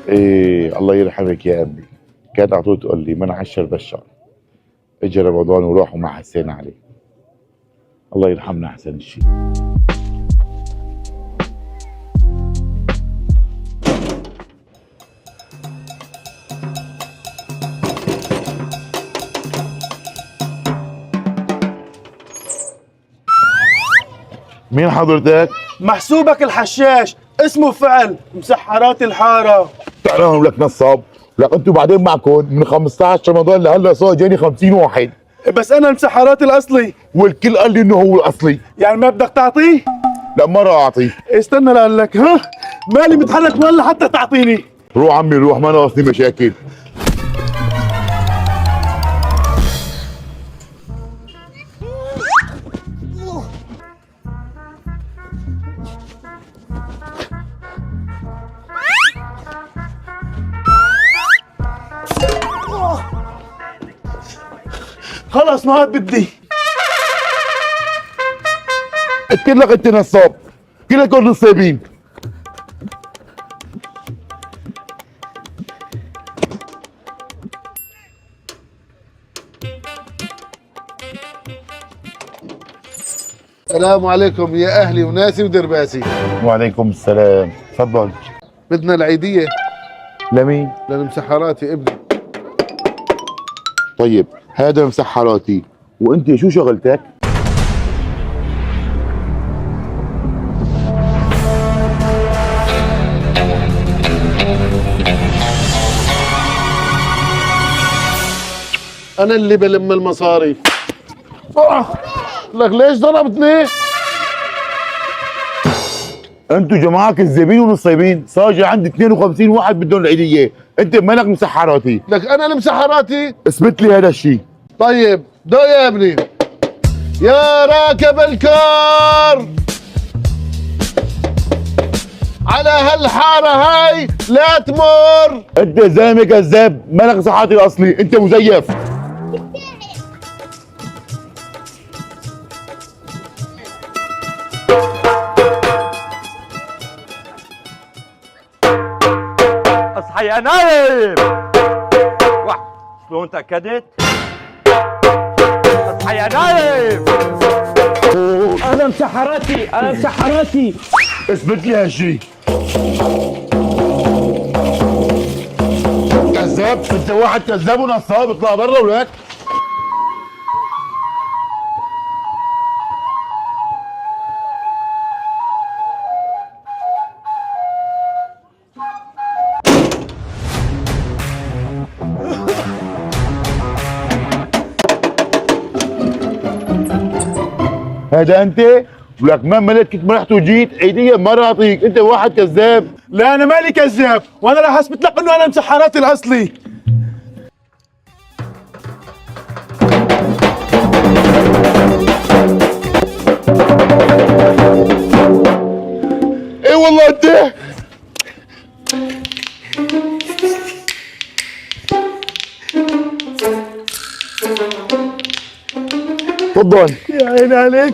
ايه الله يرحمك يا امي. كانت على طول تقول لي من عشر بشر. اجى رمضان وراح وما حسينا عليه. الله يرحمنا احسن شيء. مين حضرتك؟ محسوبك الحشاش، اسمه فعل مسحرات الحارة. تعالوا لك نصاب. لك انتوا بعدين معكم من 15 رمضان لهلا صار جاني 50 واحد. بس انا المسحرات الاصلي. والكل قال لي انه هو الاصلي. يعني ما بدك تعطيه؟ لا ما راح اعطيه. استنى لقول لك ها، مالي متحرك ولا حتى تعطيني. روح عمي روح، ما ناقصني مشاكل. خلص ما عاد بدي. قلت لك انت نصاب، كلكم نصابين. السلام عليكم يا اهلي وناسي ودرباسي. وعليكم السلام، تفضل. بدنا العيدية لمين؟ للمسحراتي ابني. طيب هذا مسحراتي، وانت شو شغلتك؟ انا اللي بلم المصاري. لك ليش ضربتني؟ انتوا جماعه كذابين ونصيبين، صار جاي عندي 52 واحد بدهم العيديه، انت مالك مسحراتي؟ لك انا المسحراتي؟ اثبت لي هذا الشيء. طيب دق يا ابني. يا راكب الكار على هالحارة هاي لا تمر. انت زلمه كذاب، مالك مسحراتي الاصلي، انت مزيف. اصحى يا نايم. شلون تأكدت؟ اصحى يا نايم. انا مسحراتي، انا مسحراتي. اثبت لي هالشيء. كذاب، انت واحد كذاب ونصاب، اطلع برا ولك. هذا انت؟ ولك ما ملكت ما رحت وجيت، عيديه ما راح اعطيك، انت واحد كذاب. لا انا مالي كذاب، وانا راح اثبت لك انه انا مسحراتي الاصلي. ايه والله انت. تفضل. يا عيني عليك.